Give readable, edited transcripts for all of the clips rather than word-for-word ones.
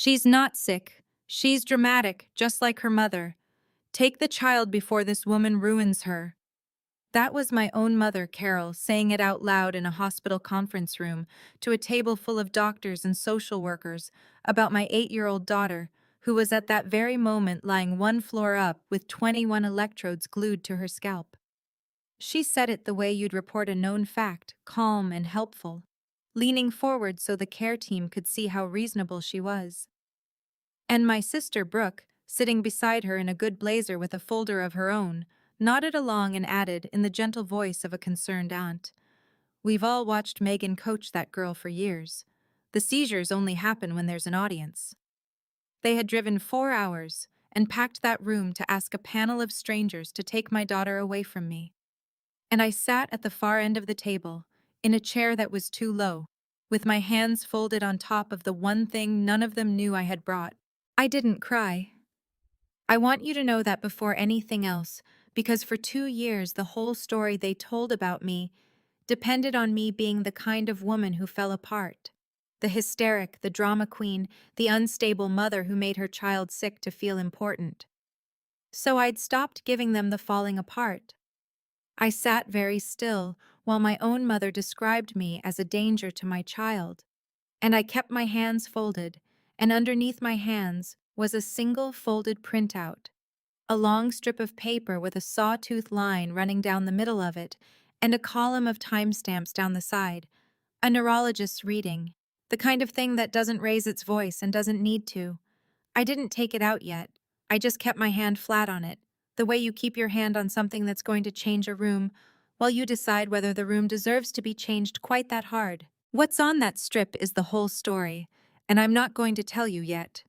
She's not sick. She's dramatic, just like her mother. Take the child before this woman ruins her. That was my own mother, Carol, saying it out loud in a hospital conference room to a table full of doctors and social workers about my 8-year-old daughter, who was at that very moment lying one floor up with 21 electrodes glued to her scalp. She said it the way you'd report a known fact, calm and helpful, leaning forward so the care team could see how reasonable she was. And my sister, Brooke, sitting beside her in a good blazer with a folder of her own, nodded along and added in the gentle voice of a concerned aunt, "We've all watched Megan coach that girl for years. The seizures only happen when there's an audience." They had driven 4 hours and packed that room to ask a panel of strangers to take my daughter away from me. And I sat at the far end of the table, in a chair that was too low, with my hands folded on top of the one thing none of them knew I had brought. I didn't cry. I want you to know that before anything else, because for 2 years the whole story they told about me depended on me being the kind of woman who fell apart. The hysteric, the drama queen, the unstable mother who made her child sick to feel important. So I'd stopped giving them the falling apart. I sat very still while my own mother described me as a danger to my child. And I kept my hands folded, and underneath my hands was a single folded printout, a long strip of paper with a sawtooth line running down the middle of it, and a column of timestamps down the side, a neurologist's reading, the kind of thing that doesn't raise its voice and doesn't need to. I didn't take it out yet. I just kept my hand flat on it, the way you keep your hand on something that's going to change a room, while you decide whether the room deserves to be changed quite that hard. What's on that strip is the whole story, and I'm not going to tell you yet.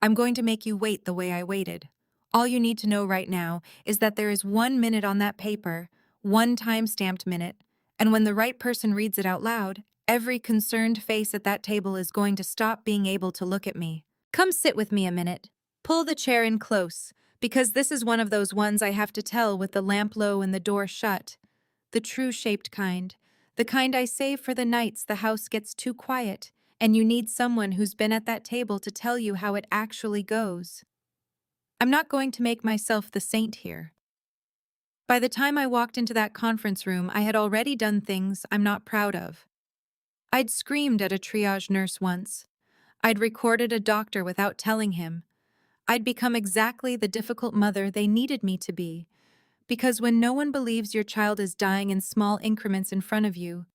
I'm going to make you wait the way I waited. All you need to know right now is that there is 1 minute on that paper, one time-stamped minute, and when the right person reads it out loud, every concerned face at that table is going to stop being able to look at me. Come sit with me a minute. Pull the chair in close, because this is one of those ones I have to tell with the lamp low and the door shut. The true-shaped kind. The kind I save for the nights the house gets too quiet, and you need someone who's been at that table to tell you how it actually goes. I'm not going to make myself the saint here. By the time I walked into that conference room, I had already done things I'm not proud of. I'd screamed at a triage nurse once. I'd recorded a doctor without telling him. I'd become exactly the difficult mother they needed me to be. Because when no one believes your child is dying in small increments in front of you,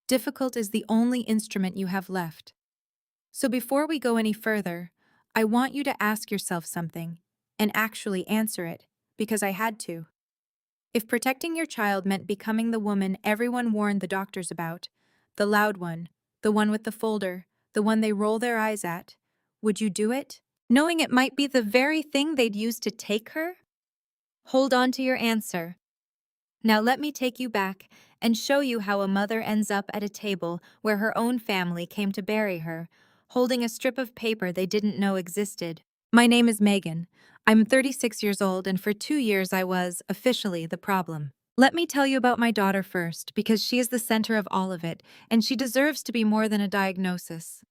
difficult is the only instrument you have left. So before we go any further, I want you to ask yourself something, and actually answer it, because I had to. If protecting your child meant becoming the woman everyone warned the doctors about, the loud one, the one with the folder, the one they roll their eyes at, would you do it, knowing it might be the very thing they'd use to take her? Hold on to your answer. Now let me take you back and show you how a mother ends up at a table where her own family came to bury her, holding a strip of paper they didn't know existed. My name is Megan. I'm 36 years old, and for 2 years I was, officially, the problem. Let me tell you about my daughter first, because she is the center of all of it, and she deserves to be more than a diagnosis.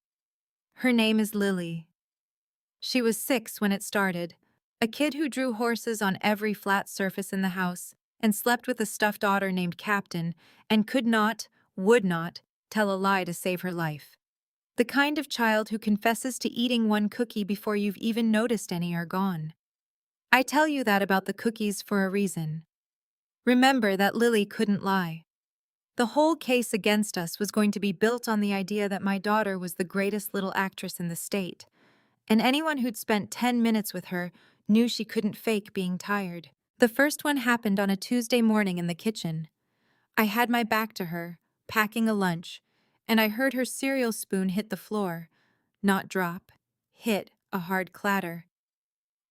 Her name is Lily. She was 6 when it started, a kid who drew horses on every flat surface in the house, and slept with a stuffed otter named Captain, and could not, would not, tell a lie to save her life. The kind of child who confesses to eating one cookie before you've even noticed any are gone. I tell you that about the cookies for a reason. Remember that Lily couldn't lie. The whole case against us was going to be built on the idea that my daughter was the greatest little actress in the state, and anyone who'd spent 10 minutes with her knew she couldn't fake being tired. The first one happened on a Tuesday morning in the kitchen. I had my back to her, packing a lunch, and I heard her cereal spoon hit the floor. Not drop, hit a hard clatter.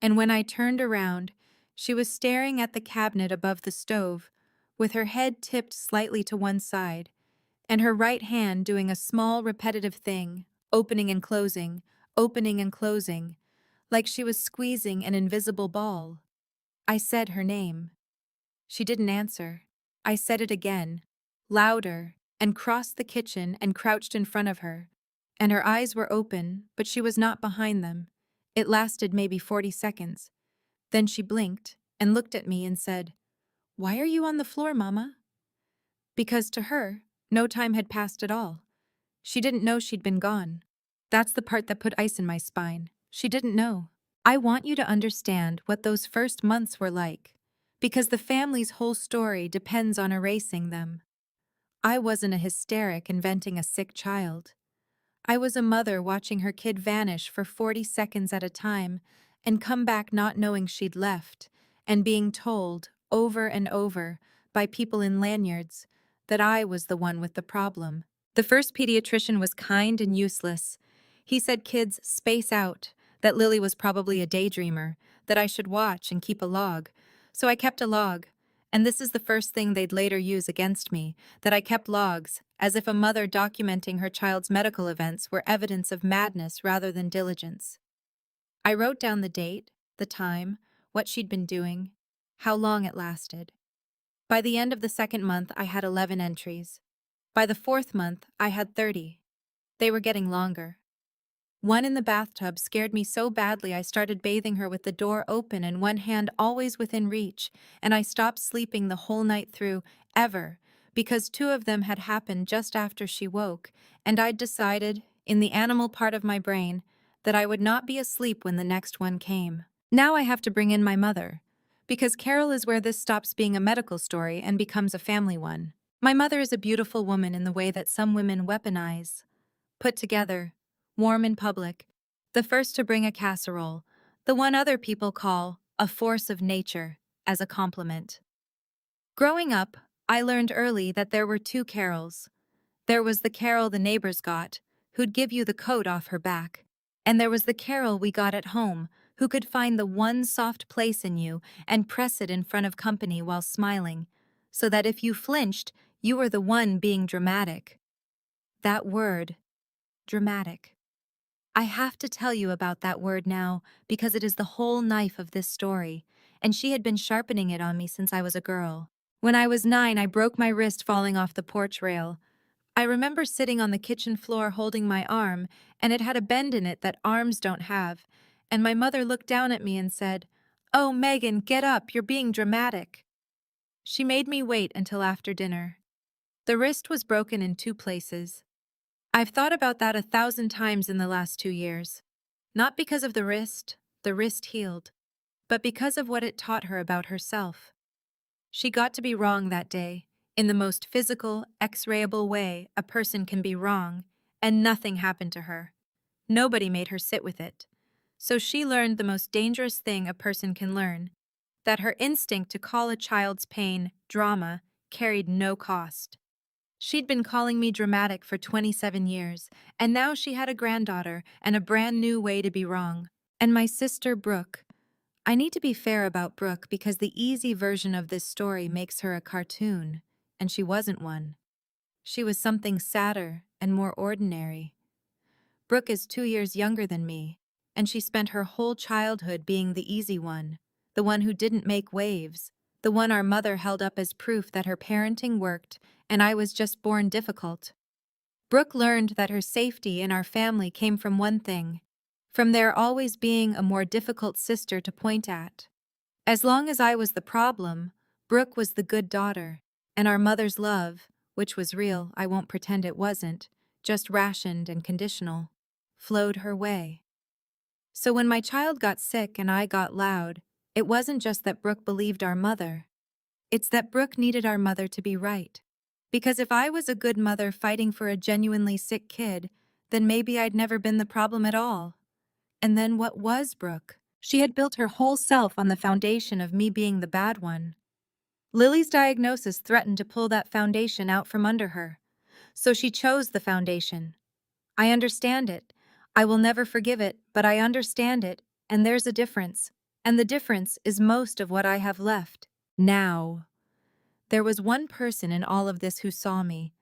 And when I turned around, she was staring at the cabinet above the stove, with her head tipped slightly to one side, and her right hand doing a small repetitive thing, opening and closing, like she was squeezing an invisible ball. I said her name. She didn't answer. I said it again, louder, and crossed the kitchen and crouched in front of her. and her eyes were open, but she was not behind them. It lasted maybe 40 seconds. Then she blinked and looked at me and said, "Why are you on the floor, Mama?" Because to her, no time had passed at all. She didn't know she'd been gone. That's the part that put ice in my spine. She didn't know. I want you to understand what those first months were like, because the family's whole story depends on erasing them. I wasn't a hysteric inventing a sick child. I was a mother watching her kid vanish for 40 seconds at a time and come back not knowing she'd left, and being told, over and over, by people in lanyards, that I was the one with the problem. The first pediatrician was kind and useless. He said kids space out, that Lily was probably a daydreamer, that I should watch and keep a log. So I kept a log, and this is the first thing they'd later use against me, that I kept logs, as if a mother documenting her child's medical events were evidence of madness rather than diligence. I wrote down the date, the time, what she'd been doing, how long it lasted. By the end of the second month, I had 11 entries. By the fourth month, I had 30. They were getting longer. One in the bathtub scared me so badly I started bathing her with the door open and one hand always within reach, and I stopped sleeping the whole night through, ever, because two of them had happened just after she woke, and I'd decided, in the animal part of my brain, that I would not be asleep when the next one came. Now I have to bring in my mother, because Carol is where this stops being a medical story and becomes a family one. My mother is a beautiful woman in the way that some women weaponize. Put together, warm in public, the first to bring a casserole, the one other people call a force of nature, as a compliment. Growing up, I learned early that there were two Carols. There was the Carol the neighbors got, who'd give you the coat off her back, and there was the Carol we got at home, who could find the one soft place in you and press it in front of company while smiling, so that if you flinched, you were the one being dramatic. That word, dramatic. I have to tell you about that word now because it is the whole knife of this story, and she had been sharpening it on me since I was a girl. When I was 9, I broke my wrist falling off the porch rail. I remember sitting on the kitchen floor holding my arm, and it had a bend in it that arms don't have, and my mother looked down at me and said, "Oh, Megan, get up, you're being dramatic." She made me wait until after dinner. The wrist was broken in 2 places. I've thought about that 1,000 times in the last 2 years. Not because of the wrist healed, but because of what it taught her about herself. She got to be wrong that day, in the most physical, X-rayable way a person can be wrong, and nothing happened to her. Nobody made her sit with it. So she learned the most dangerous thing a person can learn, that her instinct to call a child's pain drama carried no cost. She'd been calling me dramatic for 27 years, and now she had a granddaughter and a brand new way to be wrong. And my sister, Brooke. I need to be fair about Brooke because the easy version of this story makes her a cartoon, and she wasn't one. She was something sadder and more ordinary. Brooke is 2 years younger than me, and she spent her whole childhood being the easy one, the one who didn't make waves, the one our mother held up as proof that her parenting worked and I was just born difficult. Brooke learned that her safety in our family came from one thing, from there always being a more difficult sister to point at. As long as I was the problem, Brooke was the good daughter, and our mother's love, which was real, I won't pretend it wasn't, just rationed and conditional, flowed her way. So when my child got sick and I got loud, it wasn't just that Brooke believed our mother. It's that Brooke needed our mother to be right. Because if I was a good mother fighting for a genuinely sick kid, then maybe I'd never been the problem at all. And then what was Brooke? She had built her whole self on the foundation of me being the bad one. Lily's diagnosis threatened to pull that foundation out from under her. So she chose the foundation. I understand it. I will never forgive it, but I understand it, and there's a difference. And the difference is most of what I have left. Now. There was one person in all of this who saw me.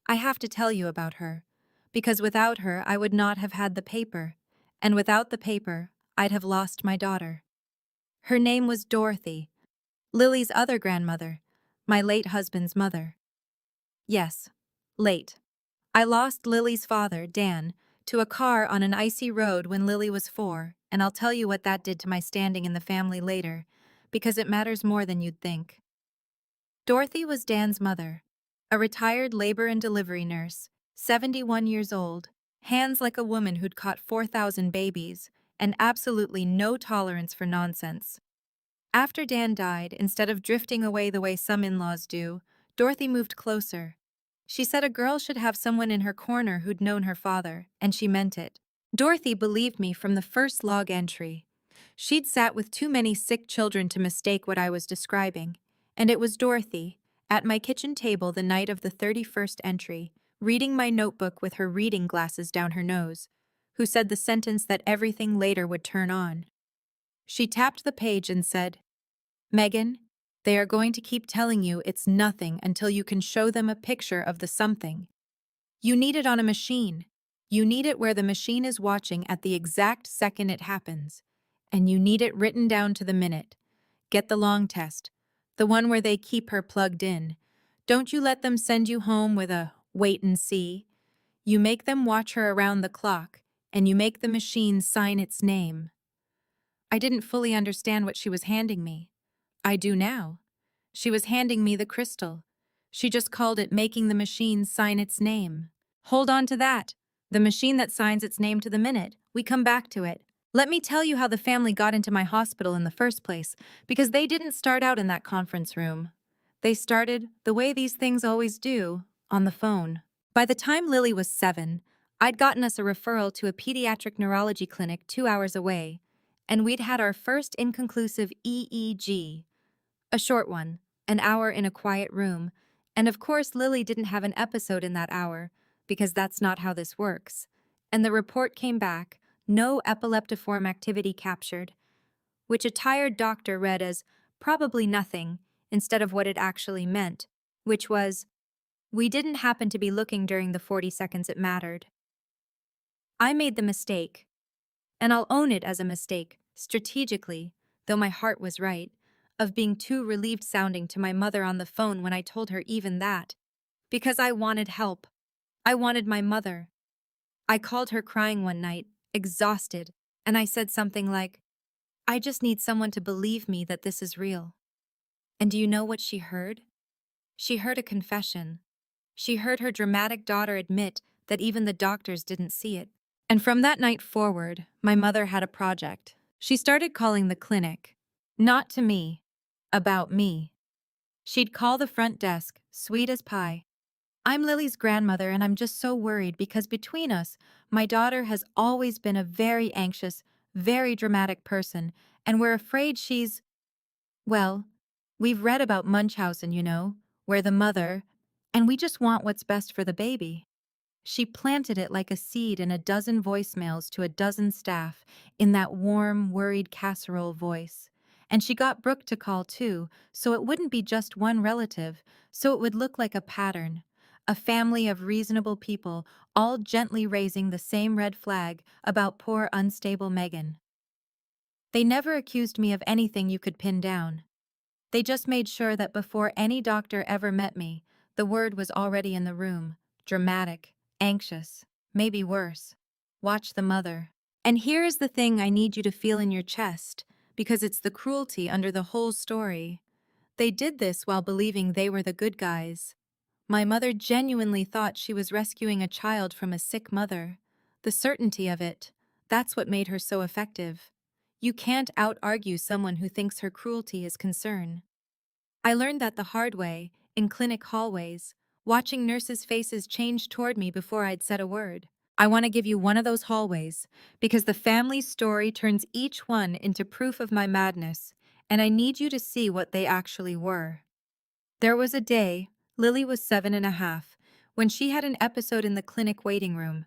I have to tell you about her, because without her I would not have had the paper, and without the paper I'd have lost my daughter. Her name was Dorothy, Lily's other grandmother, my late husband's mother. Yes, late. I lost Lily's father, Dan, to a car on an icy road when Lily was 4, and I'll tell you what that did to my standing in the family later, because it matters more than you'd think. Dorothy was Dan's mother, a retired labor and delivery nurse, 71 years old, hands like a woman who'd caught 4,000 babies, and absolutely no tolerance for nonsense. After Dan died, instead of drifting away the way some in-laws do, Dorothy moved closer. She said a girl should have someone in her corner who'd known her father, and she meant it. Dorothy believed me from the first log entry. She'd sat with too many sick children to mistake what I was describing, and it was Dorothy, at my kitchen table the night of the 31st entry, reading my notebook with her reading glasses down her nose, who said the sentence that everything later would turn on. She tapped the page and said, "Megan, they are going to keep telling you it's nothing until you can show them a picture of the something. You need it on a machine. You need it where the machine is watching at the exact second it happens. And you need it written down to the minute. Get the long test, the one where they keep her plugged in. Don't you let them send you home with a wait and see. You make them watch her around the clock, and you make the machine sign its name." I didn't fully understand what she was handing me. I do now. She was handing me the crystal. She just called it making the machine sign its name. Hold on to that. The machine that signs its name to the minute. We come back to it. Let me tell you how the family got into my hospital in the first place, because they didn't start out in that conference room. They started, the way these things always do, on the phone. By the time Lily was 7, I'd gotten us a referral to a pediatric neurology clinic 2 hours away, and we'd had our first inconclusive EEG. A short one, an hour in a quiet room, and of course Lily didn't have an episode in that hour, because that's not how this works. And the report came back, no epileptiform activity captured, which a tired doctor read as probably nothing instead of what it actually meant, which was, we didn't happen to be looking during the 40 seconds it mattered. I made the mistake, and I'll own it as a mistake, strategically, though my heart was right, of being too relieved sounding to my mother on the phone when I told her even that. Because I wanted help. I wanted my mother. I called her crying one night, exhausted, and I said something like, "I just need someone to believe me that this is real." And do you know what she heard? She heard a confession. She heard her dramatic daughter admit that even the doctors didn't see it. And from that night forward, my mother had a project. She started calling the clinic. Not to me. About me. She'd call the front desk, sweet as pie. "I'm Lily's grandmother and I'm just so worried because between us, my daughter has always been a very anxious, very dramatic person, and we're afraid she's, well, we've read about Munchausen, you know, where the mother, and we just want what's best for the baby." She planted it like a seed in a dozen voicemails to a dozen staff, in that warm, worried casserole voice. And she got Brooke to call too, so it wouldn't be just one relative, so it would look like a pattern. A family of reasonable people, all gently raising the same red flag about poor unstable Megan. They never accused me of anything you could pin down. They just made sure that before any doctor ever met me, the word was already in the room. Dramatic, anxious, maybe worse. Watch the mother. And here is the thing I need you to feel in your chest, because it's the cruelty under the whole story. They did this while believing they were the good guys. My mother genuinely thought she was rescuing a child from a sick mother. The certainty of it, that's what made her so effective. You can't out-argue someone who thinks her cruelty is concern. I learned that the hard way, in clinic hallways, watching nurses' faces change toward me before I'd said a word. I want to give you one of those hallways, because the family's story turns each one into proof of my madness, and I need you to see what they actually were. There was a day, Lily was 7.5, when she had an episode in the clinic waiting room.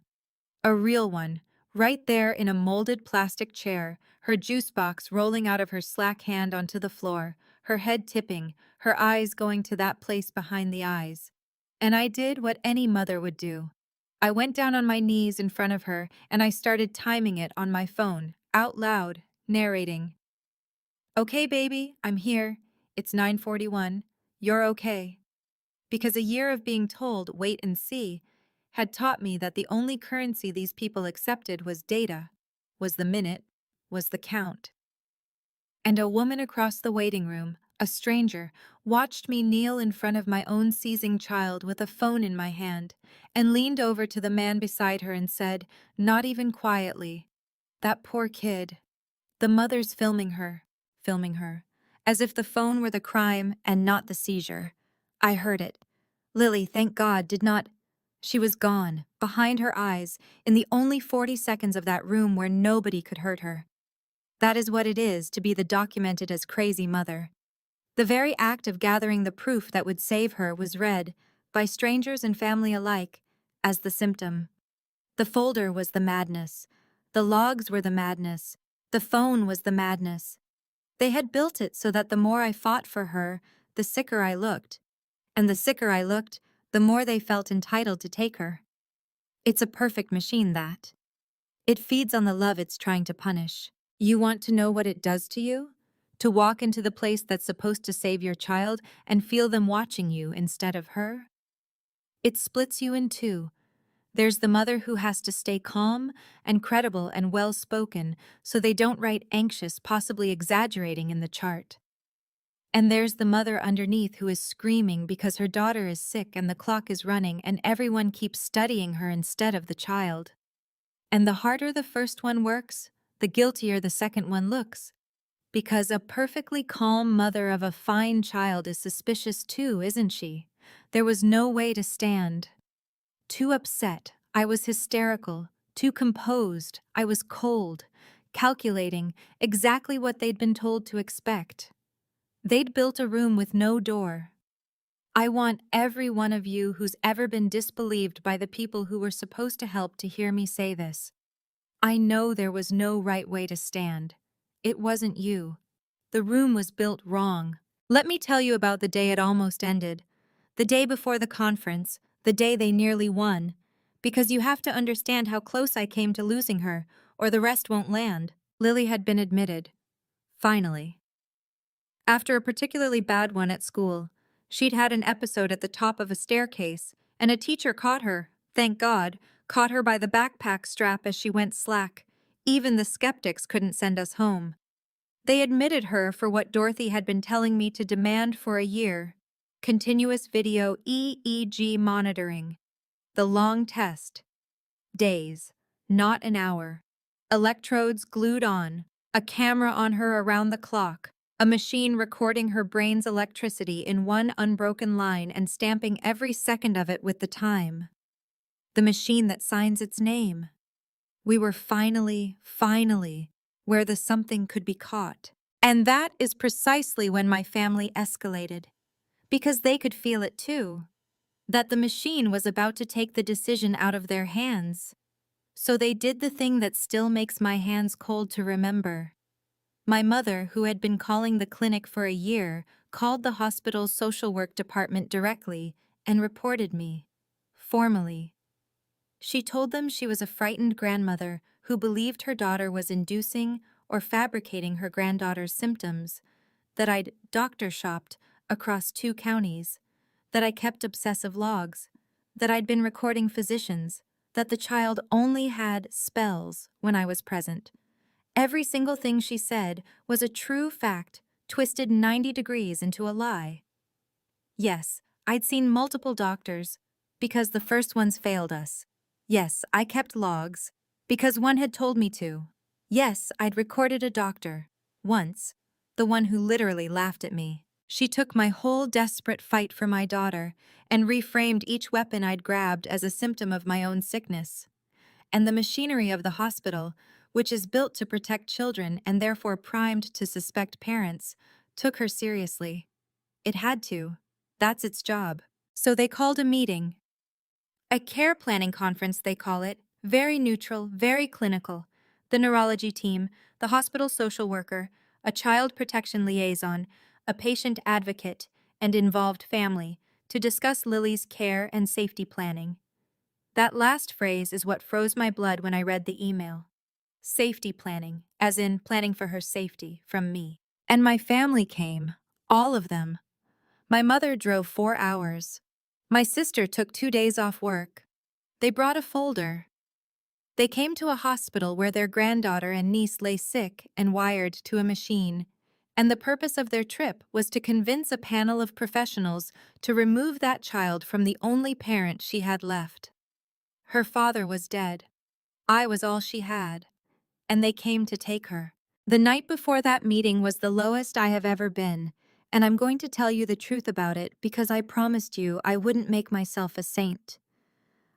A real one, right there in a molded plastic chair, her juice box rolling out of her slack hand onto the floor, her head tipping, her eyes going to that place behind the eyes. And I did what any mother would do. I went down on my knees in front of her and I started timing it on my phone, out loud, narrating. "Okay, baby, I'm here. It's 9:41. You're okay." Because a year of being told, wait and see, had taught me that the only currency these people accepted was data, was the minute, was the count. And a woman across the waiting room, a stranger, watched me kneel in front of my own seizing child with a phone in my hand, and leaned over to the man beside her and said, not even quietly, "That poor kid. The mother's filming her, as if the phone were the crime and not the seizure." I heard it. Lily, thank God, did not. She was gone, behind her eyes, in the only 40 seconds of that room where nobody could hurt her. That is what it is to be the documented as crazy mother. The very act of gathering the proof that would save her was read, by strangers and family alike, as the symptom. The folder was the madness. The logs were the madness. The phone was the madness. They had built it so that the more I fought for her, the sicker I looked. And the sicker I looked, the more they felt entitled to take her. It's a perfect machine, that. It feeds on the love it's trying to punish. You want to know what it does to you? To walk into the place that's supposed to save your child and feel them watching you instead of her? It splits you in two. There's the mother who has to stay calm and credible and well-spoken so they don't write anxious, possibly exaggerating in the chart. And there's the mother underneath who is screaming because her daughter is sick and the clock is running and everyone keeps studying her instead of the child. And the harder the first one works, the guiltier the second one looks. Because a perfectly calm mother of a fine child is suspicious too, isn't she? There was no way to stand. Too upset, I was hysterical. Too composed, I was cold, calculating exactly what they'd been told to expect. They'd built a room with no door. I want every one of you who's ever been disbelieved by the people who were supposed to help to hear me say this. I know there was no right way to stand. It wasn't you. The room was built wrong. Let me tell you about the day it almost ended. The day before the conference, the day they nearly won. Because you have to understand how close I came to losing her, or the rest won't land. Lily had been admitted. Finally. After a particularly bad one at school, she'd had an episode at the top of a staircase, and a teacher caught her, thank God, caught her by the backpack strap as she went slack. Even the skeptics couldn't send us home. They admitted her for what Dorothy had been telling me to demand for a year: continuous video EEG monitoring. The long test. Days, not an hour. Electrodes glued on, a camera on her around the clock, a machine recording her brain's electricity in one unbroken line and stamping every second of it with the time. The machine that signs its name. We were finally, where the something could be caught. And that is precisely when my family escalated. Because they could feel it too. That the machine was about to take the decision out of their hands. So they did the thing that still makes my hands cold to remember. My mother, who had been calling the clinic for a year, called the hospital's social work department directly and reported me. Formally. She told them she was a frightened grandmother who believed her daughter was inducing or fabricating her granddaughter's symptoms, that I'd doctor shopped across 2 counties, that I kept obsessive logs, that I'd been recording physicians, that the child only had spells when I was present. Every single thing she said was a true fact, twisted 90 degrees into a lie. Yes, I'd seen multiple doctors, because the first ones failed us. Yes, I kept logs, because one had told me to. Yes, I'd recorded a doctor, once, the one who literally laughed at me. She took my whole desperate fight for my daughter and reframed each weapon I'd grabbed as a symptom of my own sickness. And the machinery of the hospital, which is built to protect children and therefore primed to suspect parents, took her seriously. It had to. That's its job. So they called a meeting. A care planning conference, they call it. Very neutral, very clinical. The neurology team, the hospital social worker, a child protection liaison, a patient advocate, and involved family, to discuss Lily's care and safety planning. That last phrase is what froze my blood when I read the email. Safety planning, as in planning for her safety, from me. And my family came. All of them. My mother drove 4 hours. My sister took 2 days off work. They brought a folder. They came to a hospital where their granddaughter and niece lay sick and wired to a machine, and the purpose of their trip was to convince a panel of professionals to remove that child from the only parent she had left. Her father was dead. I was all she had, and they came to take her. The night before that meeting was the lowest I have ever been, and I'm going to tell you the truth about it because I promised you I wouldn't make myself a saint.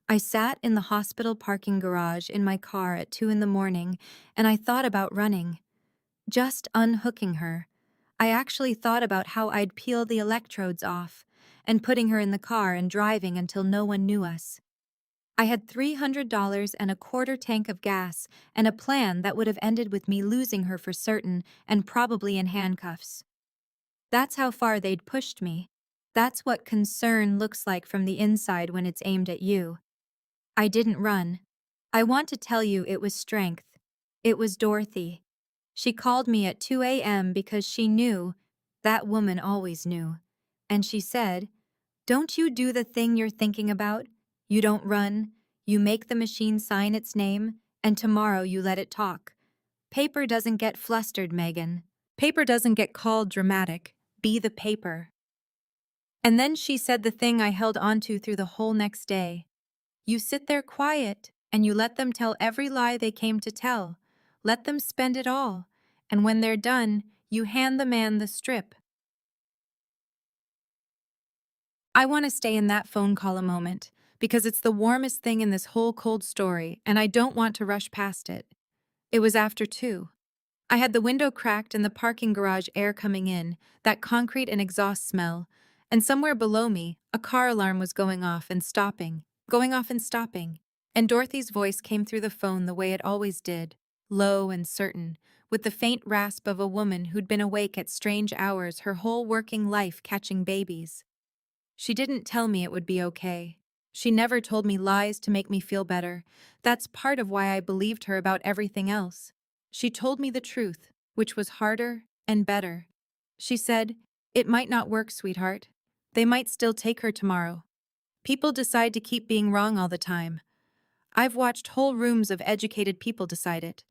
I sat in the hospital parking garage in my car at 2 in the morning, and I thought about running. Just unhooking her. I actually thought about how I'd peel the electrodes off, and putting her in the car and driving until no one knew us. I had $300 and a quarter tank of gas, and a plan that would have ended with me losing her for certain and probably in handcuffs. That's how far they'd pushed me. That's what concern looks like from the inside when it's aimed at you. I didn't run. I want to tell you it was strength. It was Dorothy. She called me at 2 a.m. because she knew. That woman always knew. And she said, "Don't you do the thing you're thinking about? You don't run. You make the machine sign its name, and tomorrow you let it talk. Paper doesn't get flustered, Megan. Paper doesn't get called dramatic. Be the paper." And then she said the thing I held onto through the whole next day. You sit there quiet, and you let them tell every lie they came to tell. Let them spend it all, and when they're done, you hand the man the strip. I want to stay in that phone call a moment, because it's the warmest thing in this whole cold story, and I don't want to rush past it. It was after 2. I had the window cracked and the parking garage air coming in, that concrete and exhaust smell, and somewhere below me, a car alarm was going off and stopping, and Dorothy's voice came through the phone the way it always did, low and certain, with the faint rasp of a woman who'd been awake at strange hours her whole working life catching babies. She didn't tell me it would be okay. She never told me lies to make me feel better. That's part of why I believed her about everything else. She told me the truth, which was harder and better. She said, "It might not work, sweetheart. They might still take her tomorrow. People decide to keep being wrong all the time. I've watched whole rooms of educated people decide it.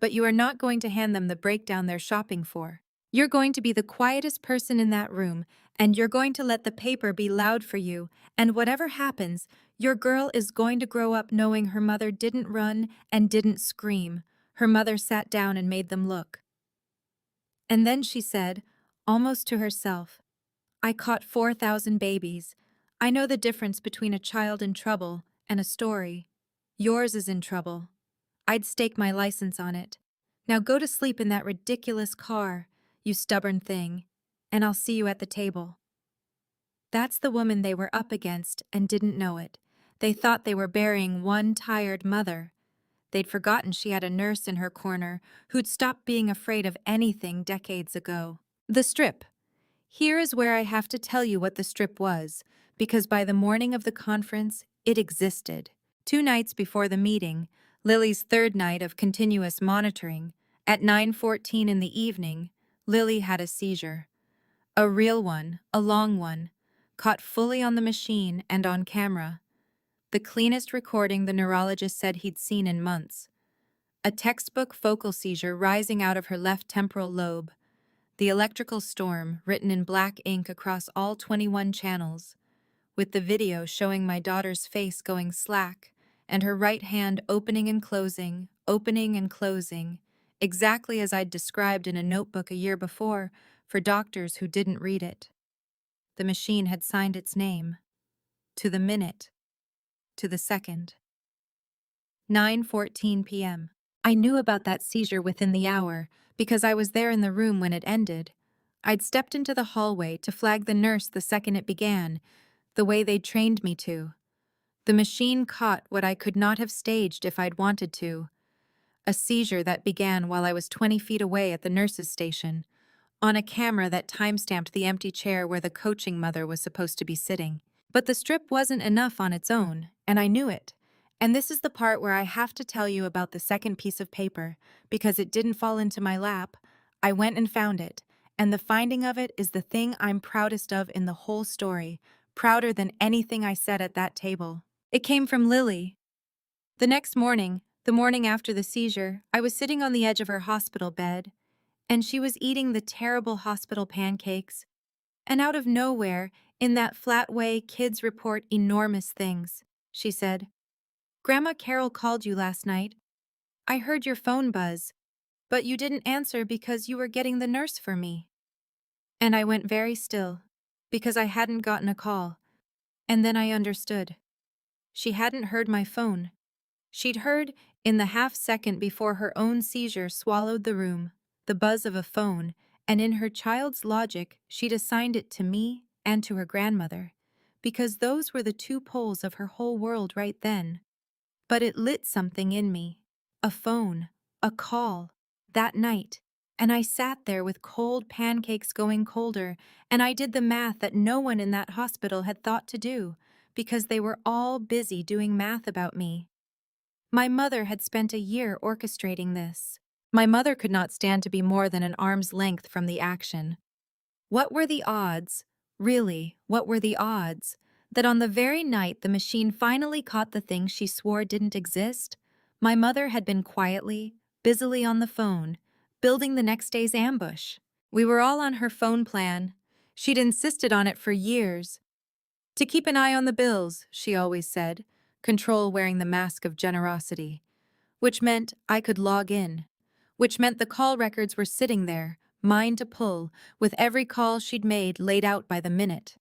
But you are not going to hand them the breakdown they're shopping for. You're going to be the quietest person in that room, and you're going to let the paper be loud for you, and whatever happens, your girl is going to grow up knowing her mother didn't run and didn't scream. Her mother sat down and made them look." And then she said, almost to herself, "I caught 4,000 babies. I know the difference between a child in trouble and a story. Yours is in trouble. I'd stake my license on it. Now go to sleep in that ridiculous car, you stubborn thing, and I'll see you at the table." That's the woman they were up against and didn't know it. They thought they were burying one tired mother. They'd forgotten she had a nurse in her corner who'd stopped being afraid of anything decades ago. The strip. Here is where I have to tell you what the strip was, because by the morning of the conference, it existed. 2 nights before the meeting, Lily's third night of continuous monitoring, at 9:14 in the evening, Lily had a seizure. A real one, a long one, caught fully on the machine and on camera. The cleanest recording the neurologist said he'd seen in months. A textbook focal seizure rising out of her left temporal lobe. The electrical storm written in black ink across all 21 channels, with the video showing my daughter's face going slack and her right hand opening and closing, exactly as I'd described in a notebook a year before for doctors who didn't read it. The machine had signed its name. To the minute. To the second. 9:14 p.m. I knew about that seizure within the hour because I was there in the room when it ended. I'd stepped into the hallway to flag the nurse the second it began, the way they'd trained me to. The machine caught what I could not have staged if I'd wanted to. A seizure that began while I was 20 feet away at the nurse's station, on a camera that timestamped the empty chair where the coaching mother was supposed to be sitting. But the strip wasn't enough on its own, and I knew it. And this is the part where I have to tell you about the second piece of paper, because it didn't fall into my lap. I went and found it, and the finding of it is the thing I'm proudest of in the whole story, prouder than anything I said at that table. It came from Lily. The next morning, the morning after the seizure, I was sitting on the edge of her hospital bed, and she was eating the terrible hospital pancakes. And out of nowhere, in that flat way kids report enormous things, she said, "Grandma Carol called you last night. I heard your phone buzz, but you didn't answer because you were getting the nurse for me." And I went very still, because I hadn't gotten a call. And then I understood. She hadn't heard my phone. She'd heard, in the half-second before her own seizure swallowed the room, the buzz of a phone, and in her child's logic she'd assigned it to me and to her grandmother, because those were the two poles of her whole world right then. But it lit something in me. A phone. A call. That night. And I sat there with cold pancakes going colder, and I did the math that no one in that hospital had thought to do, because they were all busy doing math about me. My mother had spent a year orchestrating this. My mother could not stand to be more than an arm's length from the action. What were the odds, really, what were the odds, that on the very night the machine finally caught the thing she swore didn't exist, my mother had been quietly, busily on the phone, building the next day's ambush? We were all on her phone plan. She'd insisted on it for years. To keep an eye on the bills, she always said, control wearing the mask of generosity, which meant I could log in, which meant the call records were sitting there, mine to pull, with every call she'd made laid out by the minute.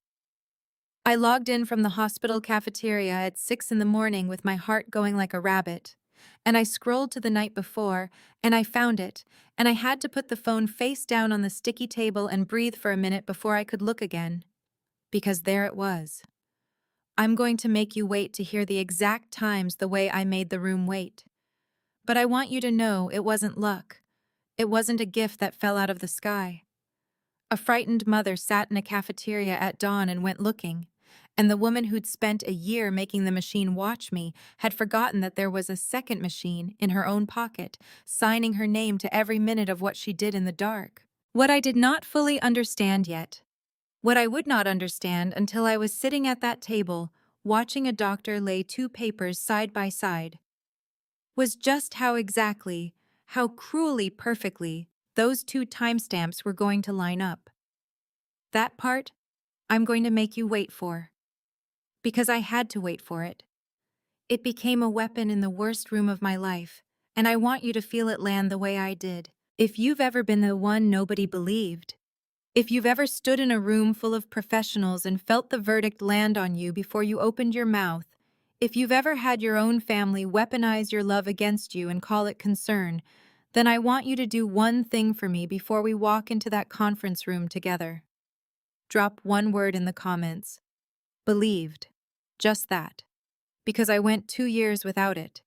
I logged in from the hospital cafeteria at 6 in the morning with my heart going like a rabbit, and I scrolled to the night before, and I found it, and I had to put the phone face down on the sticky table and breathe for a minute before I could look again, because there it was. I'm going to make you wait to hear the exact times the way I made the room wait. But I want you to know it wasn't luck. It wasn't a gift that fell out of the sky. A frightened mother sat in a cafeteria at dawn and went looking, and the woman who'd spent a year making the machine watch me had forgotten that there was a second machine in her own pocket, signing her name to every minute of what she did in the dark. What I did not fully understand yet, what I would not understand until I was sitting at that table, watching a doctor lay two papers side by side, was just how exactly, how cruelly perfectly, those two timestamps were going to line up. That part, I'm going to make you wait for. Because I had to wait for it. It became a weapon in the worst room of my life, and I want you to feel it land the way I did. If you've ever been the one nobody believed, if you've ever stood in a room full of professionals and felt the verdict land on you before you opened your mouth, if you've ever had your own family weaponize your love against you and call it concern, then I want you to do one thing for me before we walk into that conference room together. Drop one word in the comments. Believed. Just that. Because I went 2 years without it.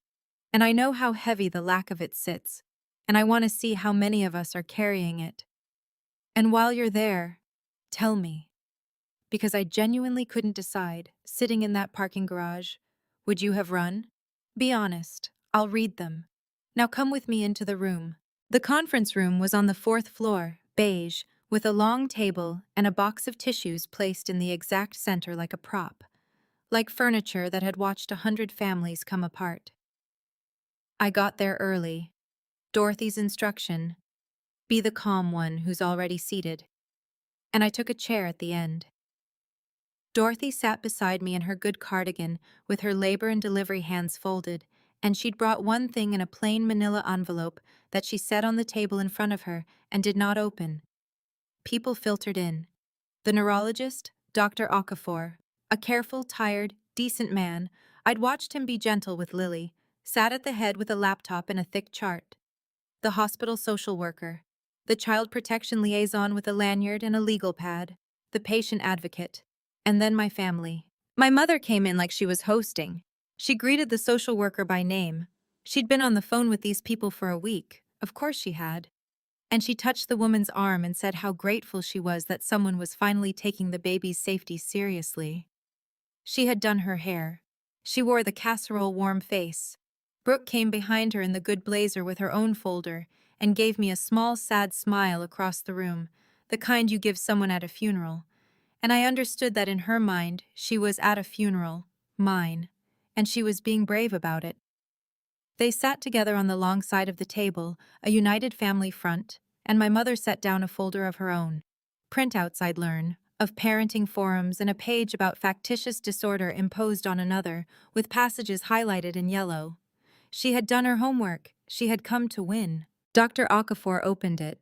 And I know how heavy the lack of it sits. And I want to see how many of us are carrying it. And while you're there, tell me. Because I genuinely couldn't decide, sitting in that parking garage. Would you have run? Be honest. I'll read them. Now come with me into the room. The conference room was on the 4th floor, beige, with a long table and a box of tissues placed in the exact center like a prop, like furniture that had watched 100 families come apart. I got there early. Dorothy's instruction, be the calm one who's already seated. And I took a chair at the end. Dorothy sat beside me in her good cardigan with her labor and delivery hands folded, and she'd brought one thing in a plain manila envelope that she set on the table in front of her and did not open. People filtered in. The neurologist, Dr. Okafor, a careful, tired, decent man, I'd watched him be gentle with Lily, sat at the head with a laptop and a thick chart. The hospital social worker, the child protection liaison with a lanyard and a legal pad, the patient advocate, and then my family. My mother came in like she was hosting. She greeted the social worker by name. She'd been on the phone with these people for a week. Of course she had. And she touched the woman's arm and said how grateful she was that someone was finally taking the baby's safety seriously. She had done her hair. She wore the casserole warm face. Brooke came behind her in the good blazer with her own folder and gave me a small sad smile across the room, the kind you give someone at a funeral. And I understood that in her mind she was at a funeral, mine, and she was being brave about it. They sat together on the long side of the table, a united family front, and my mother set down a folder of her own. Printouts I'd learn, of parenting forums and a page about factitious disorder imposed on another, with passages highlighted in yellow. She had done her homework. She had come to win. Dr. Okafor opened it.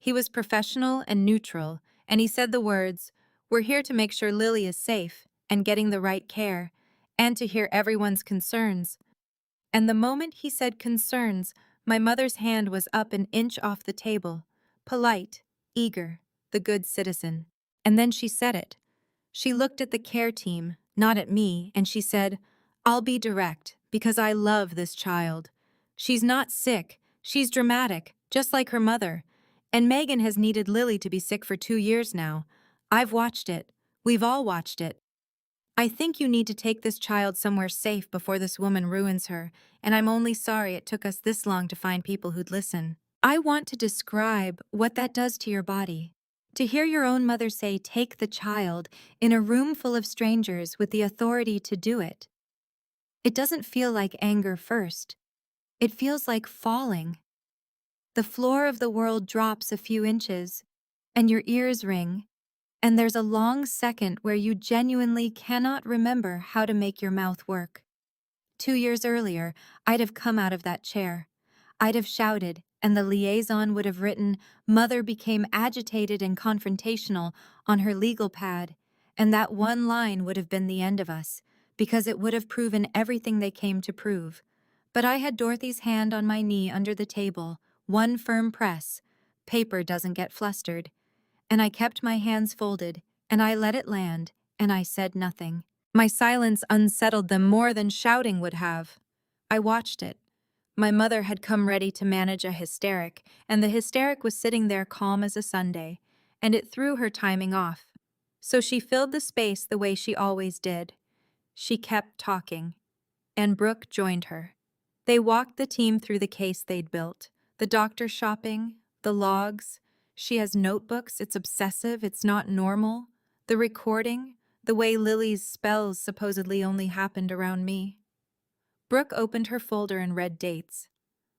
He was professional and neutral, and he said the words, "We're here to make sure Lily is safe and getting the right care, and to hear everyone's concerns." And the moment he said concerns, my mother's hand was up an inch off the table, polite, eager, the good citizen. And then she said it. She looked at the care team, not at me, and she said, "I'll be direct, because I love this child. She's not sick, she's dramatic, just like her mother. And Megan has needed Lily to be sick for 2 years now. I've watched it. We've all watched it. I think you need to take this child somewhere safe before this woman ruins her, and I'm only sorry it took us this long to find people who'd listen." I want to describe what that does to your body. To hear your own mother say, "Take the child," in a room full of strangers with the authority to do it. It doesn't feel like anger first. It feels like falling. The floor of the world drops a few inches, and your ears ring, and there's a long second where you genuinely cannot remember how to make your mouth work. 2 years earlier, I'd have come out of that chair. I'd have shouted, and the liaison would have written, "Mother became agitated and confrontational," on her legal pad, and that one line would have been the end of us, because it would have proven everything they came to prove. But I had Dorothy's hand on my knee under the table, one firm press. Paper doesn't get flustered. And I kept my hands folded, and I let it land, and I said nothing. My silence unsettled them more than shouting would have. I watched it. My mother had come ready to manage a hysteric, and the hysteric was sitting there calm as a Sunday, and it threw her timing off. So she filled the space the way she always did. She kept talking, and Brooke joined her. They walked the team through the case they'd built, the doctor shopping, the logs. She has notebooks, it's obsessive, it's not normal. The recording, the way Lily's spells supposedly only happened around me. Brooke opened her folder and read dates.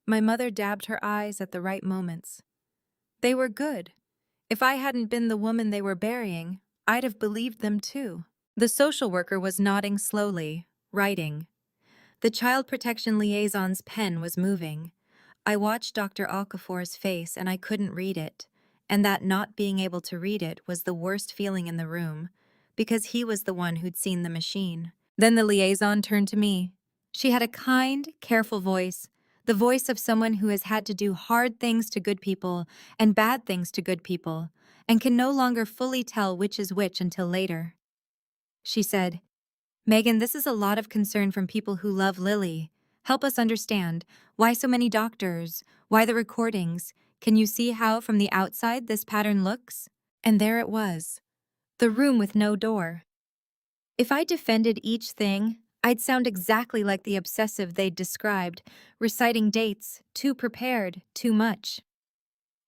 My mother dabbed her eyes at the right moments. They were good. If I hadn't been the woman they were burying, I'd have believed them too. The social worker was nodding slowly, writing. The child protection liaison's pen was moving. I watched Dr. Okafor's face and I couldn't read it, and that not being able to read it was the worst feeling in the room, because he was the one who'd seen the machine. Then the liaison turned to me. She had a kind, careful voice, the voice of someone who has had to do hard things to good people and bad things to good people, and can no longer fully tell which is which until later. She said, "Megan, this is a lot of concern from people who love Lily. Help us understand. Why so many doctors? Why the recordings? Can you see how, from the outside, this pattern looks?" And there it was. The room with no door. If I defended each thing, I'd sound exactly like the obsessive they'd described, reciting dates, too prepared, too much.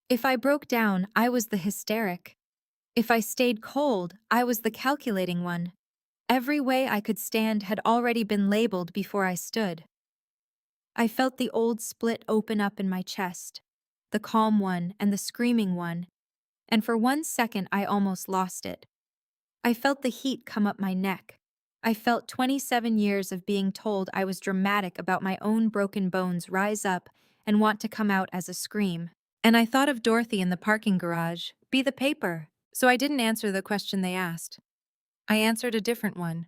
If I broke down, I was the hysteric. If I stayed cold, I was the calculating one. Every way I could stand had already been labeled before I stood. I felt the old split open up in my chest, the calm one and the screaming one, and for 1 second I almost lost it. I felt the heat come up my neck. I felt 27 years of being told I was dramatic about my own broken bones rise up and want to come out as a scream. And I thought of Dorothy in the parking garage, be the paper. So I didn't answer the question they asked. I answered a different one.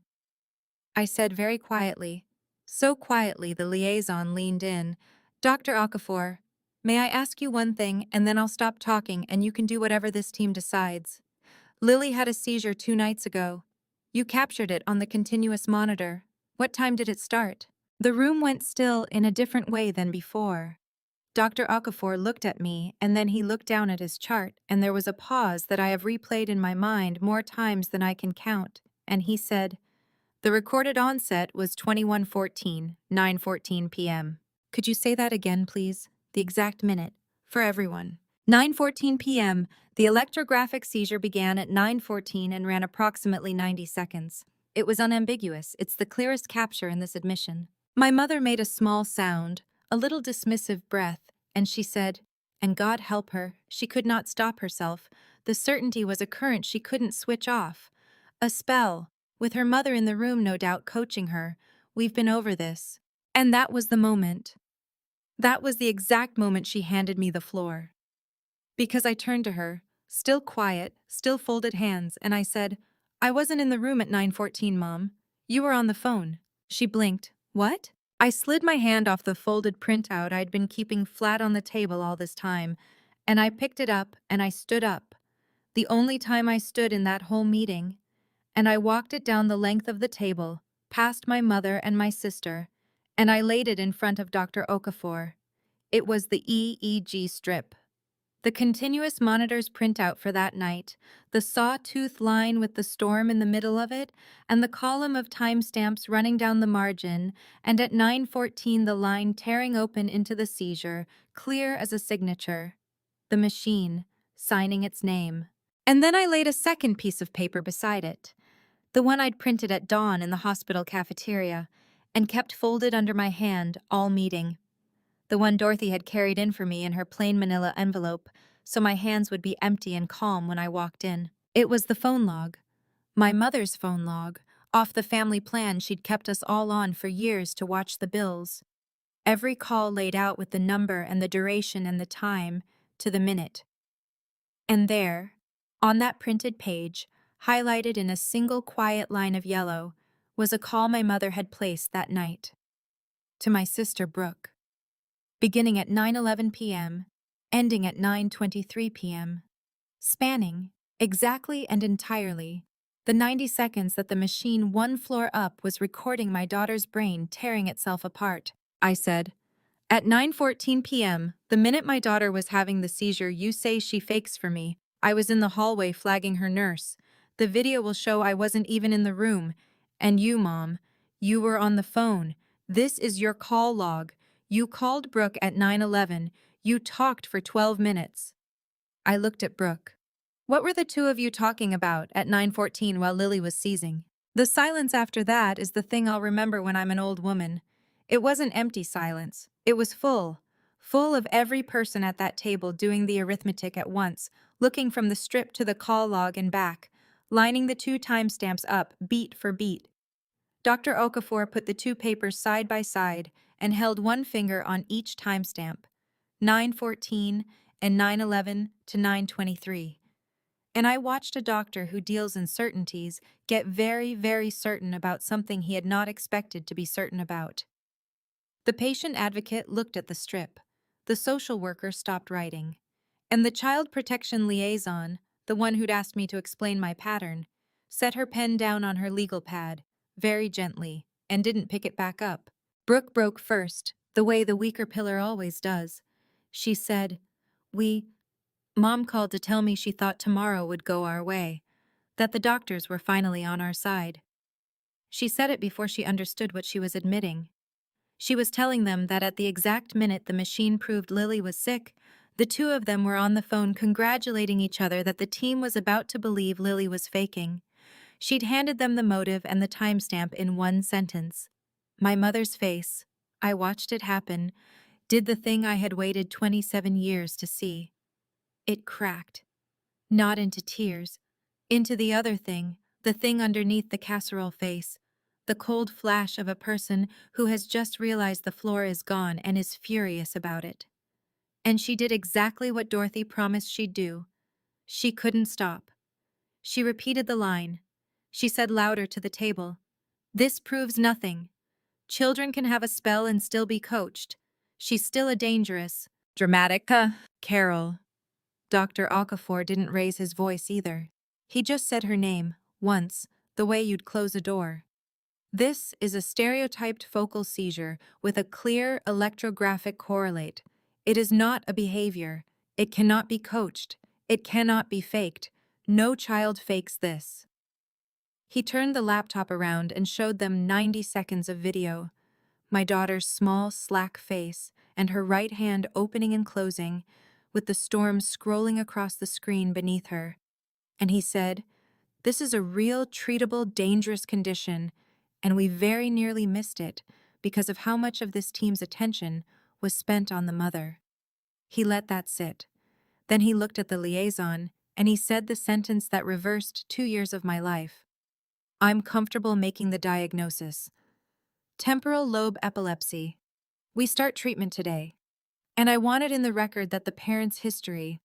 I said very quietly, so quietly the liaison leaned in, "Dr. Okafor, may I ask you one thing and then I'll stop talking and you can do whatever this team decides. Lily had a seizure 2 nights ago. You captured it on the continuous monitor. What time did it start?" The room went still in a different way than before. Dr. Okafor looked at me, and then he looked down at his chart, and there was a pause that I have replayed in my mind more times than I can count, and he said, "The recorded onset was 21:14, 9:14 p.m. Could you say that again, please? The exact minute, for everyone." 9:14 p.m., the electrographic seizure began at 9:14 and ran approximately 90 seconds. It was unambiguous. It's the clearest capture in this admission. My mother made a small sound, a little dismissive breath, and she said, "And God help her, she could not stop herself. The certainty was a current she couldn't switch off. A spell, with her mother in the room no doubt coaching her. We've been over this." And that was the moment. That was the exact moment she handed me the floor. Because I turned to her, still quiet, still folded hands, and I said, "I wasn't in the room at 9:14, Mom. You were on the phone." She blinked. "What?" I slid my hand off the folded printout I'd been keeping flat on the table all this time, and I picked it up and I stood up. The only time I stood in that whole meeting. And I walked it down the length of the table, past my mother and my sister, and I laid it in front of Dr. Okafor. It was the EEG strip. The continuous monitor's printout for that night, the sawtooth line with the storm in the middle of it, and the column of timestamps running down the margin, and at 9:14 the line tearing open into the seizure, clear as a signature. The machine, signing its name. And then I laid a second piece of paper beside it, the one I'd printed at dawn in the hospital cafeteria, and kept folded under my hand all meeting. The one Dorothy had carried in for me in her plain manila envelope, so my hands would be empty and calm when I walked in. It was the phone log. My mother's phone log, off the family plan she'd kept us all on for years to watch the bills. Every call laid out with the number and the duration and the time, to the minute. And there, on that printed page, highlighted in a single quiet line of yellow, was a call my mother had placed that night. To my sister Brooke. Beginning at 9:11 p.m., ending at 9:23 p.m. Spanning, exactly and entirely, the 90 seconds that the machine one floor up was recording my daughter's brain tearing itself apart. I said, "At 9:14 p.m., the minute my daughter was having the seizure you say she fakes for me, I was in the hallway flagging her nurse. The video will show I wasn't even in the room. And you, Mom, you were on the phone. This is your call log. You called Brooke at 9:11. You talked for 12 minutes. I looked at Brooke. "What were the two of you talking about at 9:14 while Lily was seizing?" The silence after that is the thing I'll remember when I'm an old woman. It wasn't empty silence. It was full. Full of every person at that table doing the arithmetic at once, looking from the strip to the call log and back, lining the two timestamps up, beat for beat. Dr. Okafor put the two papers side by side and held one finger on each timestamp, 9:14 and 9:11 to 9:23. And I watched a doctor who deals in certainties get very, very certain about something he had not expected to be certain about. The patient advocate looked at the strip. The social worker stopped writing. And the child protection liaison, the one who'd asked me to explain my pattern, set her pen down on her legal pad, very gently, and didn't pick it back up. Brooke broke first, the way the weaker pillar always does. She said, Mom called to tell me she thought tomorrow would go our way, that the doctors were finally on our side." She said it before she understood what she was admitting. She was telling them that at the exact minute the machine proved Lily was sick, the two of them were on the phone congratulating each other that the team was about to believe Lily was faking. She'd handed them the motive and the timestamp in one sentence. My mother's face, I watched it happen, did the thing I had waited 27 years to see. It cracked. Not into tears. Into the other thing, the thing underneath the casserole face. The cold flash of a person who has just realized the floor is gone and is furious about it. And she did exactly what Dorothy promised she'd do. She couldn't stop. She repeated the line. She said louder to the table, "This proves nothing. Children can have a spell and still be coached. She's still a dangerous, dramatic, Carol." Dr. Okafor didn't raise his voice either. He just said her name, once, the way you'd close a door. "This is a stereotyped focal seizure with a clear electrographic correlate. It is not a behavior. It cannot be coached. It cannot be faked. No child fakes this." He turned the laptop around and showed them 90 seconds of video. My daughter's small, slack face and her right hand opening and closing, with the storm scrolling across the screen beneath her. And he said, This is a real, treatable, dangerous condition, and we very nearly missed it because of how much of this team's attention was spent on the mother. He let that sit. Then he looked at the liaison, and he said the sentence that reversed 2 years of my life. I'm comfortable making the diagnosis. Temporal lobe epilepsy. We start treatment today. And I wanted in the record that the parent's history,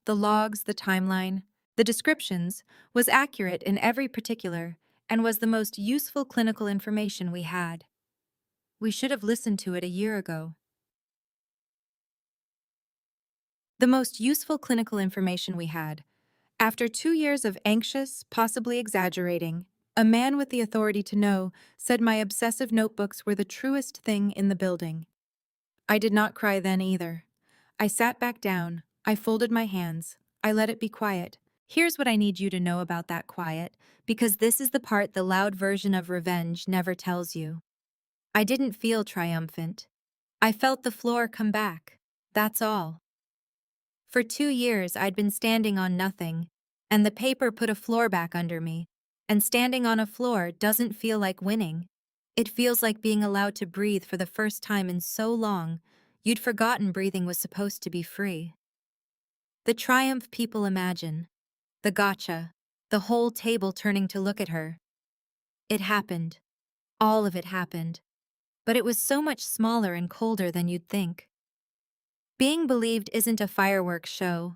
the logs, the timeline, the descriptions, was accurate in every particular and was the most useful clinical information we had. We should have listened to it a year ago. The most useful clinical information we had. After 2 years of anxious, possibly exaggerating, a man with the authority to know said my obsessive notebooks were the truest thing in the building. I did not cry then either. I sat back down, I folded my hands, I let it be quiet. Here's what I need you to know about that quiet, because this is the part the loud version of revenge never tells you. I didn't feel triumphant. I felt the floor come back. That's all. For 2 years I'd been standing on nothing, and the paper put a floor back under me, and standing on a floor doesn't feel like winning. It feels like being allowed to breathe for the first time in so long, you'd forgotten breathing was supposed to be free. The triumph people imagine. The gotcha. The whole table turning to look at her. It happened. All of it happened. But it was so much smaller and colder than you'd think. Being believed isn't a fireworks show.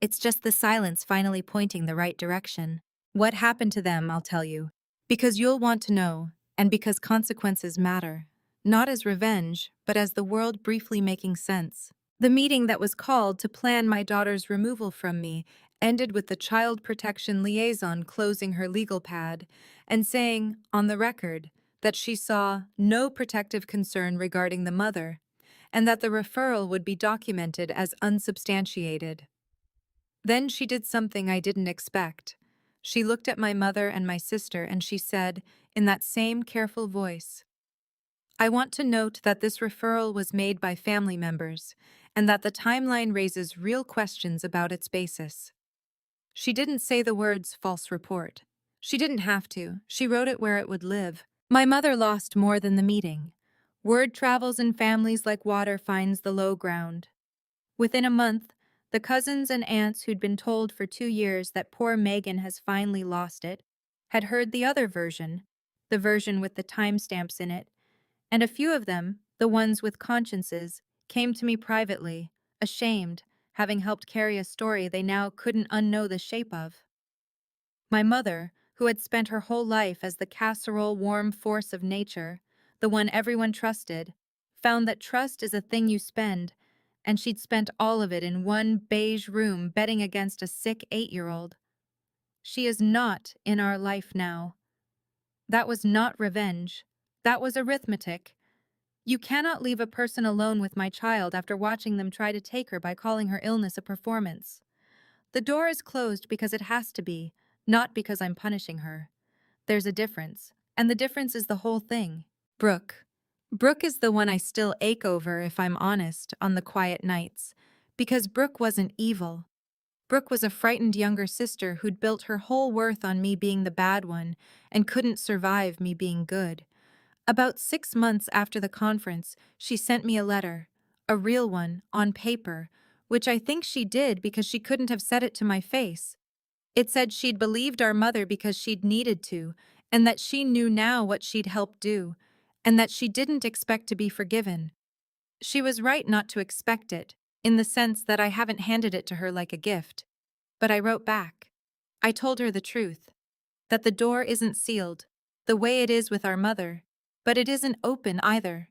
It's just the silence finally pointing the right direction. What happened to them, I'll tell you. Because you'll want to know, and because consequences matter. Not as revenge, but as the world briefly making sense. The meeting that was called to plan my daughter's removal from me ended with the child protection liaison closing her legal pad and saying, on the record, that she saw no protective concern regarding the mother, and that the referral would be documented as unsubstantiated. Then she did something I didn't expect. She looked at my mother and my sister and she said, in that same careful voice, I want to note that this referral was made by family members and that the timeline raises real questions about its basis. She didn't say the words false report. She didn't have to. She wrote it where it would live. My mother lost more than the meeting. Word travels in families like water finds the low ground. Within a month, the cousins and aunts who'd been told for 2 years that poor Megan has finally lost it had heard the other version, the version with the timestamps in it, and a few of them, the ones with consciences, came to me privately, ashamed, having helped carry a story they now couldn't unknow the shape of. My mother, who had spent her whole life as the casserole warm force of nature, the one everyone trusted, found that trust is a thing you spend, and she'd spent all of it in one beige room betting against a sick 8-year-old. She is not in our life now. That was not revenge. That was arithmetic. You cannot leave a person alone with my child after watching them try to take her by calling her illness a performance. The door is closed because it has to be, not because I'm punishing her. There's a difference, and the difference is the whole thing. Brooke. Brooke is the one I still ache over, if I'm honest, on the quiet nights. Because Brooke wasn't evil. Brooke was a frightened younger sister who'd built her whole worth on me being the bad one and couldn't survive me being good. About 6 months after the conference, she sent me a letter, a real one, on paper, which I think she did because she couldn't have said it to my face. It said she'd believed our mother because she'd needed to, and that she knew now what she'd helped do, and that she didn't expect to be forgiven. She was right not to expect it, in the sense that I haven't handed it to her like a gift. But I wrote back. I told her the truth, that the door isn't sealed, the way it is with our mother, but it isn't open either.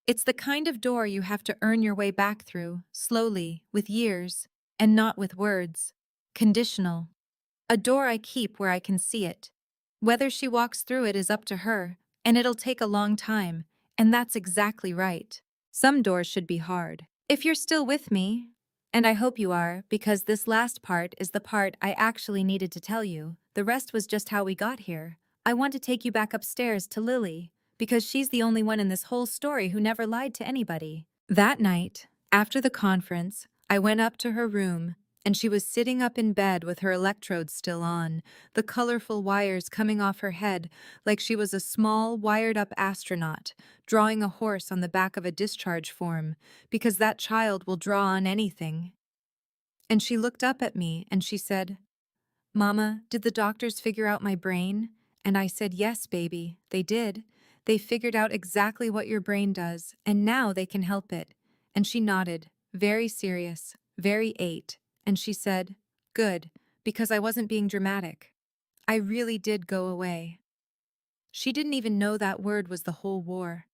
It's the kind of door you have to earn your way back through, slowly, with years, and not with words. Conditional. A door I keep where I can see it. Whether she walks through it is up to her, and it'll take a long time, and that's exactly right. Some doors should be hard. If you're still with me, and I hope you are, because this last part is the part I actually needed to tell you, the rest was just how we got here. I want to take you back upstairs to Lily, because she's the only one in this whole story who never lied to anybody. That night, after the conference, I went up to her room, and she was sitting up in bed with her electrodes still on, the colorful wires coming off her head like she was a small, wired-up astronaut, drawing a horse on the back of a discharge form, because that child will draw on anything. And she looked up at me and she said, "Mama, did the doctors figure out my brain?" And I said, "Yes, baby, they did. They figured out exactly what your brain does, and now they can help it." And she nodded, very serious, very eight, and she said, "Good, because I wasn't being dramatic. I really did go away." She didn't even know that word was the whole war.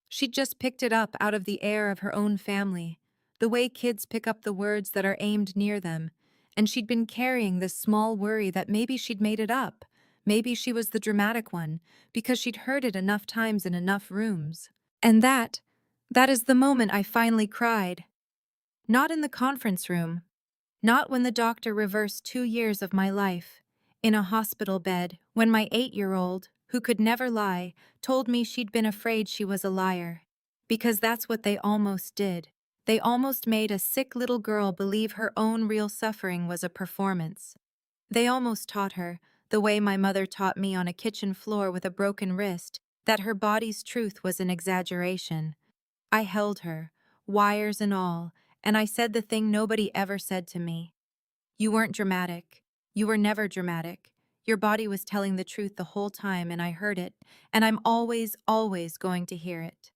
She'd just picked it up out of the air of her own family, the way kids pick up the words that are aimed near them, and she'd been carrying this small worry that maybe she'd made it up, maybe she was the dramatic one, because she'd heard it enough times in enough rooms. And that is the moment I finally cried. Not in the conference room, not when the doctor reversed 2 years of my life, in a hospital bed, when my 8-year-old, who could never lie, told me she'd been afraid she was a liar. Because that's what they almost did. They almost made a sick little girl believe her own real suffering was a performance. They almost taught her, the way my mother taught me on a kitchen floor with a broken wrist, that her body's truth was an exaggeration. I held her, wires and all, and I said the thing nobody ever said to me. "You weren't dramatic. You were never dramatic. Your body was telling the truth the whole time, and I heard it, and I'm always, always going to hear it."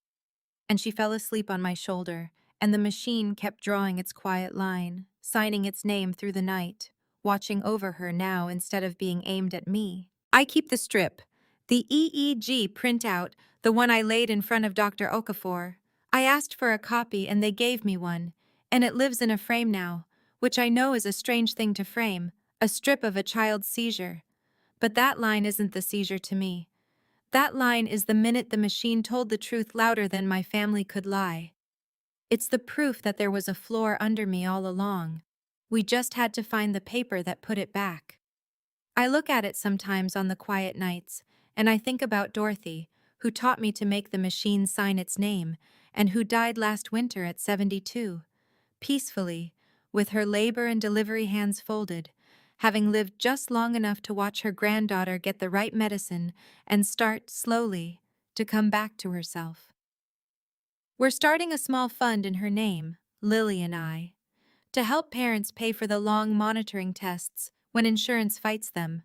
And she fell asleep on my shoulder, and the machine kept drawing its quiet line, signing its name through the night, watching over her now instead of being aimed at me. I keep the strip, the EEG printout, the one I laid in front of Dr. Okafor. I asked for a copy and they gave me one, and it lives in a frame now, which I know is a strange thing to frame, a strip of a child's seizure. But that line isn't the seizure to me. That line is the minute the machine told the truth louder than my family could lie. It's the proof that there was a floor under me all along. We just had to find the paper that put it back. I look at it sometimes on the quiet nights, and I think about Dorothy, who taught me to make the machine sign its name, and who died last winter at 72, peacefully, with her labor and delivery hands folded, having lived just long enough to watch her granddaughter get the right medicine and start, slowly, to come back to herself. We're starting a small fund in her name, Lily and I, to help parents pay for the long monitoring tests when insurance fights them,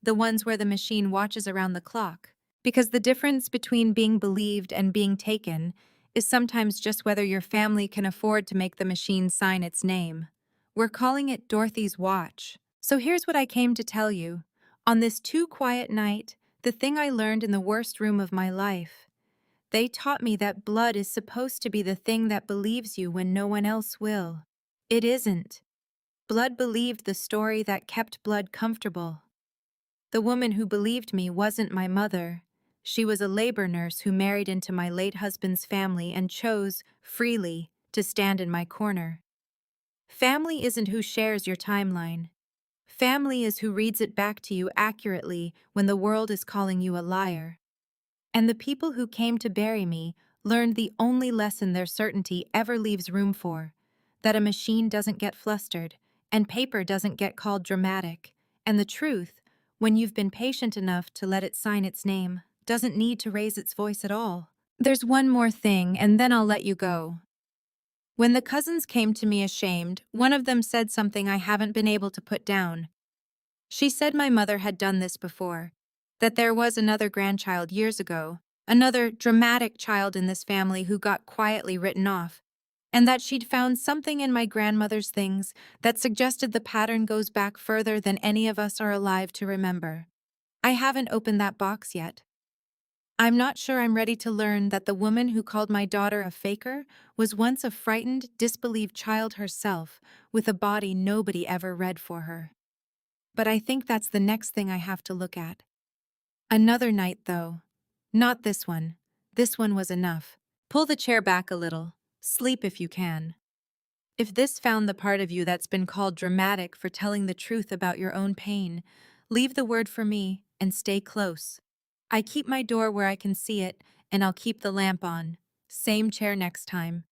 the ones where the machine watches around the clock, because the difference between being believed and being taken is sometimes just whether your family can afford to make the machine sign its name. We're calling it Dorothy's Watch. So here's what I came to tell you. On this too quiet night, the thing I learned in the worst room of my life. They taught me that blood is supposed to be the thing that believes you when no one else will. It isn't. Blood believed the story that kept blood comfortable. The woman who believed me wasn't my mother. She was a labor nurse who married into my late husband's family and chose, freely, to stand in my corner. Family isn't who shares your timeline. Family is who reads it back to you accurately when the world is calling you a liar. And the people who came to bury me learned the only lesson their certainty ever leaves room for, that a machine doesn't get flustered, and paper doesn't get called dramatic, and the truth, when you've been patient enough to let it sign its name, doesn't need to raise its voice at all. There's one more thing, and then I'll let you go. When the cousins came to me ashamed, one of them said something I haven't been able to put down. She said my mother had done this before, that there was another grandchild years ago, another dramatic child in this family who got quietly written off, and that she'd found something in my grandmother's things that suggested the pattern goes back further than any of us are alive to remember. I haven't opened that box yet. I'm not sure I'm ready to learn that the woman who called my daughter a faker was once a frightened, disbelieved child herself, with a body nobody ever read for her. But I think that's the next thing I have to look at. Another night, though. Not this one. This one was enough. Pull the chair back a little. Sleep if you can. If this found the part of you that's been called dramatic for telling the truth about your own pain, leave the word for me and stay close. I keep my door where I can see it, and I'll keep the lamp on. Same chair next time.